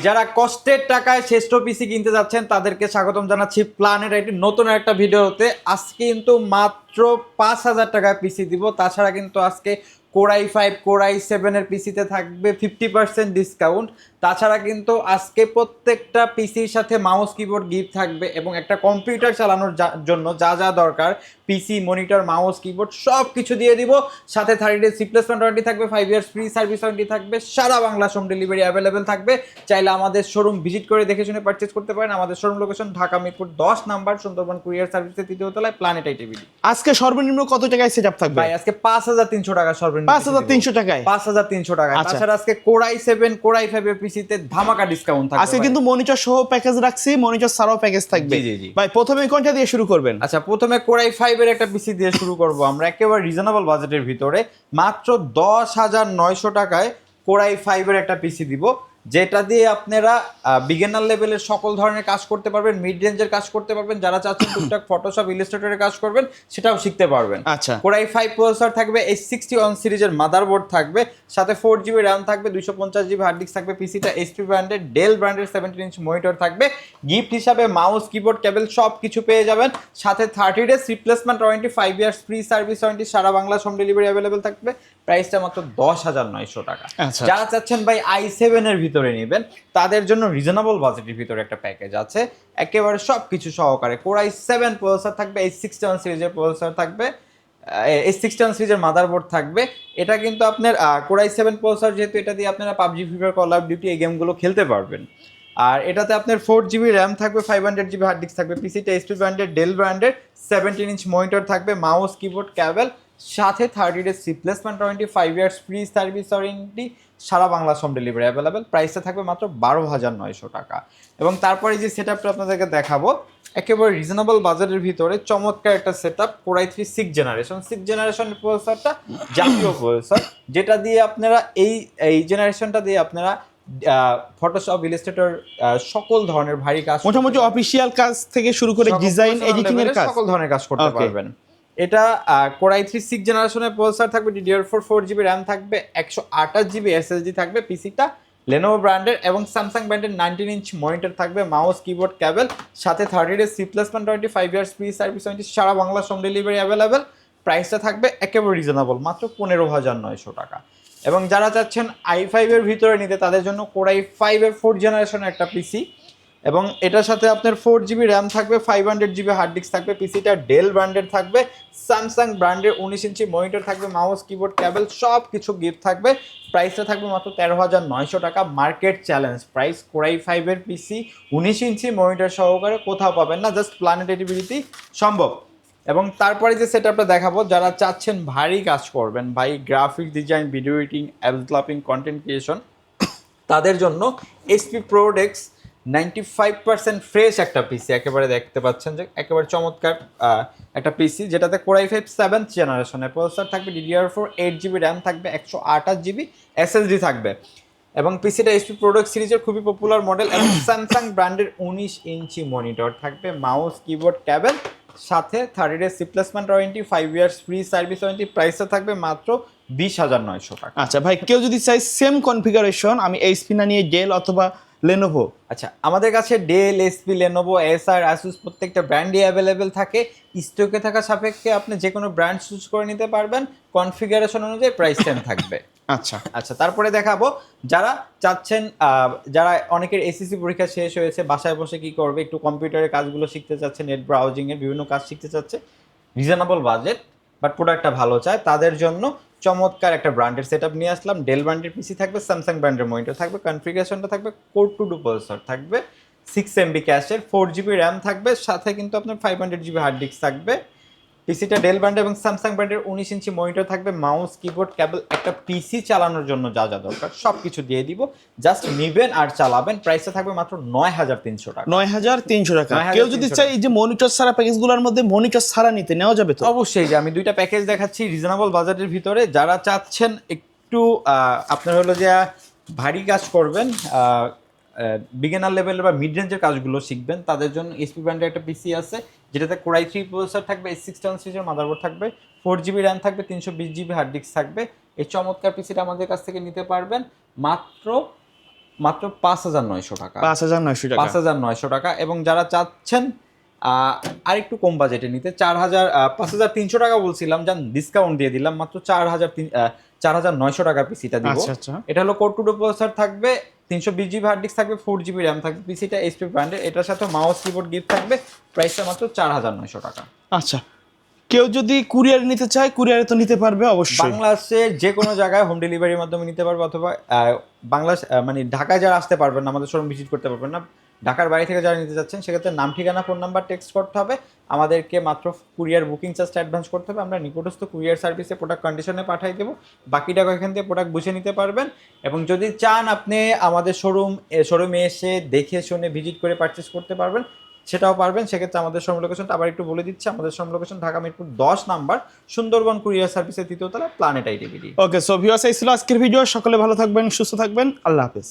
যারা কষ্টের টাকায় শ্রেষ্ঠ পিসি কিনতে যাচ্ছেন তাদেরকে স্বাগতম জানাচ্ছি প্ল্যানেট আইটির নতুন একটা ভিডিওতে। আজকে কিন্তু মাত্র 5,000 টাকায় পিসি দিব। তাছাড়া কিন্তু আজকে কোর i5 কোর i7 এর পিসিতে থাকবে 50% ডিসকাউন্ট। তাছাড়া কিন্তু আজকে প্রত্যেকটা পিসির সাথে মাউস কিবোর্ড গিফট থাকবে এবং একটা কম্পিউটার চালানোর জন্য যা যা দরকার পিসি মনিটর মাউস কিবোর্ড সব কিছু দিয়ে দিব। সাথে 30 ডেজ রিপ্লেসমেন্ট ওয়ারেন্টি থাকবে, 5 ইয়ার্স ফ্রি সার্ভিস ওয়ারেন্টি থাকবে, সারা বাংলা হোম ডেলিভারি অ্যাভেলেবেল থাকবে। চাইলে আমাদের শোরুম ভিজিট করে দেখে শুনে পারচেজ করতে পারেন। আমাদের showroom location Dhaka Mirpur 10 number, Sundarban courier সার্ভিসের 3য় তলায়, প্ল্যানেট আইটিভিডি। আজকে সর্বনিম্ন কত টাকায় সেটআপ থাকবে ভাই আজকে 5,300 টাকা সর্বনিম্ন। 5,300 টাকায় 5,300 টাকা। তাছাড়া আজকে কোর i7 কোর i5 এর পিসিতে ধামাকা ডিসকাউন্ট থাকবে। আজকে কিন্তু মনিটর সহ প্যাকেজ রাখছি, মনিটর ছাড়াও প্যাকেজ থাকবে। জি। ভাই প্রথমে কোনটা দিয়ে শুরু করবেন? আচ্ছা, প্রথমে কোর i5 এর একটা পিসি দিয়ে শুরু করব আমরা, একেবারে রিজনেবল বাজেটের ভিতরে। মাত্র 10,900 টাকায় কোর i5 এর একটা পিসি দিব, যেটা দিয়ে আপনারা বিগিনার লেভেলের সকল ধরনের কাজ করতে পারবেন, মিড রেঞ্জের কাজ করতে পারবেন, যারা চাচ্ছেন টুকটাক ফটোশপ ইলাস্ট্রেটরের কাজ করবেন সেটাও শিখতে পারবেন। আচ্ছা, কোর i5 প্রসেসর থাকবে, H61 সিরিজের মাদারবোর্ড থাকবে, সাথে 4GB র্যাম থাকবে, 250GB হার্ড ডিস্ক থাকবে। পিসিটা এইচপি ব্র্যান্ডের, ডেল ব্র্যান্ডের 17 ইঞ্চ মনিটর থাকবে। গিফট হিসাবে মাউস কিবোর্ড কেবল সব কিছু পেয়ে যাবেন। সাথে 30 days replacement warranty, 5 years free service warranty, সারা বাংলা হোম ডেলিভারি অ্যাভেলেবেল থাকবে। প্রাইসটা মাত্র 10,900 টাকা। আচ্ছা। যারা চাচ্ছেন ভাই i7 এর ভিতরে নেবেন তাদের জন্য রিজনেবল বাজেটের ভিতরে একটা প্যাকেজ আছে, একেবারে সব কিছু সহকারে। কোর i7 প্রসেসর থাকবে, H61 সিরিজের প্রসেসর থাকবে, H61 সিরিজের মাদারবোর্ড থাকবে। এটা কিন্তু আপনার কোর i7 প্রসেসর, যেহেতু এটা দিয়ে আপনারা PUBG, free fire, call of duty এই গেমগুলো খেলতে পারবেন। আর এটাতে আপনার 4GB র্যাম থাকবে, 500GB হার্ড ডিস্ক থাকবে। পিসিটা এইচপি ব্র্যান্ডের, ডেল ব্র্যান্ডের, 17 ইঞ্চ মনিটর থাকবে, মাউস কিবোর্ড কেবল, সাথে 30 days replacement warranty, 5 years free service warranty, সারা বাংলা হোম ডেলিভারি অ্যাভেলেবেল। প্রাইসটা থাকবে মাত্র 12,900 টাকা। এবং তারপরে যে সেটআপটা আপনাদেরকে দেখাবো, একেবারে রিজনেবল বাজারের ভিতরে চমৎকার একটা সেটআপ, কোর i3 6th জেনারেশনের প্রসেসরটা, জাতীয় প্রসেসর, যেটা দিয়ে আপনারা এই জেনারেশনটা দিয়ে আপনারা ফটোশপ ইলাস্ট্রেটর সকল ধরনের ভারী কাজ, মোটামুটি অফিসিয়াল কাজ থেকে শুরু করে ডিজাইন এডিটিং এর কাজ, সকল ধরনের কাজ করতে পারবেন। এটা কোর i3 6th জেনারেশনের প্রসেসর থাকবে, DDR4 4GB র্যাম থাকবে, 128GB SSD থাকবে। পিসিটা লেনোভো ব্র্যান্ডের এবং স্যামসাং ব্র্যান্ডের 19 ইঞ্চ মনিটর থাকবে, মাউস কিবোর্ড কেবল, সাথে 30 days replacement warranty, 5 years free service warranty, সারা বাংলা হোম ডেলিভারি অ্যাভেলেবেল। প্রাইসটা থাকবে একেবারে রিজনেবল, মাত্র 15,900 টাকা। এবং যারা চাচ্ছেন i5 এর ভিতরে নিতে তাদের জন্য কোর i5 এর 4th জেনারেশনের একটা পিসি, এবং এটার সাথে আপনার 4GB র্যাম থাকবে, 500GB হার্ড ডিস্ক থাকবে। পিসিটা ডেল ব্র্যান্ডের থাকবে, স্যামসাং ব্র্যান্ডের 19 ইঞ্চি মনিটর থাকবে, মাউস কিবোর্ড কেবল সব কিছু গিফট থাকবে। প্রাইসটা থাকবে মাত্র 13,900 টাকা। Market challenge price. Core i5 এর পিসি 19 ইঞ্চি মনিটর সহকারে কোথাও পাবেন না, জাস্ট প্ল্যানেট আইটিভিডিতেই সম্ভব। এবং তারপরে যে সেটআপটা দেখাবো, যারা চাচ্ছেন ভারী কাজ করবেন, ভাই graphic design, video editing, app developing, content creation, তাদের জন্য HP ProDex 95% ফ্রেশ একটা পিসি, একেবারে দেখতে পাচ্ছেন যে একেবারে চমৎকার একটা পিসি, যেটাতে কোর i5 7th জেনারেশনের প্রসেসর থাকবে, DDR4 8GB র্যাম থাকবে, 128GB SSD থাকবে। এবং পিসিটা HP ProDex সিরিজের খুবই পপুলার মডেল, এবং স্যামসাং ব্র্যান্ডের 19 ইঞ্চি মনিটর থাকবে, মাউস কিবোর্ড কেবল, সাথে 30 days replacement warranty, 5 years free service warranty. প্রাইসটা থাকবে মাত্র 20,900 টাকা। আচ্ছা ভাই, কেউ যদি চাই সেম কনফিগারেশন, আমি এইচপি না নিয়ে ডেল অথবা লেনোভো, আচ্ছা, আমাদের কাছে ডেল, এসপি, লেনোভো, এসআর, আসুস প্রত্যেকটা ব্র্যান্ডই অ্যাভেলেবেল থাকে। স্টকে থাকা সাপেক্ষে আপনি যে কোনো ব্র্যান্ড চুজ করে নিতে পারবেন, কনফিগারেশন অনুযায়ী প্রাইস সেম থাকবে। আচ্ছা, তারপরে দেখাবো যারা চাচ্ছেন, যারা অনেকের এসএসসি পরীক্ষা শেষ হয়েছে, বাসায় বসে কি করবে, একটু কম্পিউটারের কাজগুলো শিখতে চাচ্ছে, নেট ব্রাউজিং এর বিভিন্ন কাজ শিখতে চাচ্ছে, রিজনেবল বাজেট বাট প্রোডাক্টটা ভালো চায়, তাদের জন্য চমৎকার একটা ব্র্যান্ডের সেটআপ নিয়ে আসলাম। ডেল ব্র্যান্ডের পিসি থাকবে, স্যামসাং ব্র্যান্ডের মনিটর থাকবে, কনফিগারেশনটা থাকবে কোর 2 প্রসেসর থাকবে, 6MB ক্যাশের, 4GB র্যাম থাকবে, সাথে কিন্তু আপনার 500GB হার্ড ডিস্ক থাকবে। পিসিটা ডেল ব্র্যান্ড এবং স্যামসাং ব্র্যান্ডের 19 ইঞ্চি মনিটর থাকবে, মাউস কিবোর্ড কেবল, একটা পিসি চালানোর জন্য যা যা দরকার সব কিছু দিয়ে দিব, জাস্ট নিবেন আর চালাবেন। প্রাইসটা থাকবে মাত্র 9,300 টাকা। 9,300 টাকা। কেউ যদি চাই এই যে মনিটর ছাড়া প্যাকেজগুলোর মধ্যে মনিটর ছাড়া নিতে, নেওয়া যাবে তো? অবশ্যই, যে আমি দুইটা প্যাকেজ দেখাচ্ছি রিজনেবল বাজেটের ভিতরে। যারা চাচ্ছেন একটু আপনার হলো যে ভারী কাজ করবেন, বিগিনার লেভেলের বা মিড রেঞ্জের কাজগুলো শিখবেন, তাদের জন্য এসপি ব্র্যান্ডের একটা পিসি আছে, যেটাতে কোর i3 প্রসেসর থাকবে, H61 সিরিজের মাদারবোর্ড থাকবে, 4GB র্যাম থাকবে, 320GB হার্ড ডিস্ক থাকবে। এই চমৎকার পিসিটা আমাদের কাছ থেকে নিতে পারবেন মাত্র মাত্র 5,900 টাকা। 5,900 টাকা। 5,900 টাকা। এবং যারা চাচ্ছেন আরেকটু কম বাজেটে নিতে 5,300 টাকা বলছিলাম, যান ডিসকাউন্ট দিয়ে দিলাম, মাত্র 4,900 টাকার পিসিটা দিব। আচ্ছা। এটা হলো কোর 2 প্রসেসর থাকবে, 320 জিবি হার্ড ডিস্ক থাকবে, 4 জিবি র্যাম থাকবে। পিসিটা এইচপি ব্র্যান্ডের, এটার সাথে মাউস কিবোর্ড গিফট থাকবে। প্রাইসটা মাত্র 4,900 টাকা। আচ্ছা, কেউ যদি কুরিয়ার নিতে চায় কুরিয়ারে তো নিতে পারবে অবশ্যই। বাংলাদেশের যে কোনো জায়গায় হোম ডেলিভারির মাধ্যমে নিতে পারবে, অথবা বাংলাদেশ মানে ঢাকায় যারা আসতে পারবেন না, আমাদের শোরুম ভিজিট করতে পারবেন না, ঢাকার বাইরে থেকে যারা নিতে যাচ্ছেন, সেক্ষেত্রে নাম, ঠিকানা, ফোন নাম্বার টেক্সট করতে হবে। আমাদেরকে মাত্র কুরিয়ার বুকিং চার্জটা অ্যাডভান্স করতে হবে। আমরা নিকটস্থ কুরিয়ার সার্ভিসে প্রোডাক্ট কন্ডিশনে পাঠিয়ে দেবো। বাকি টাকা এখান থেকে প্রোডাক্ট বুঝে নিতে পারবেন। এবং যদি চান আপনি আমাদের শোরুমে এসে দেখে শুনে ভিজিট করে পারচেস করতে পারবেন, সেটাও পারবেন। সেক্ষেত্রে আমাদের শোরুম লোকেশনটা আবার একটু বলে দিচ্ছি। আমাদের showroom location Dhaka Mirpur 10 number, Sundarban courier সার্ভিসের 3য় তলা, প্ল্যানেট আইটিভিডি। ওকে, সো ভিউয়ার্স, এই ছিল আজকের ভিডিও। সকলে ভালো থাকবেন, সুস্থ থাকবেন, আল্লাহ হাফেজ।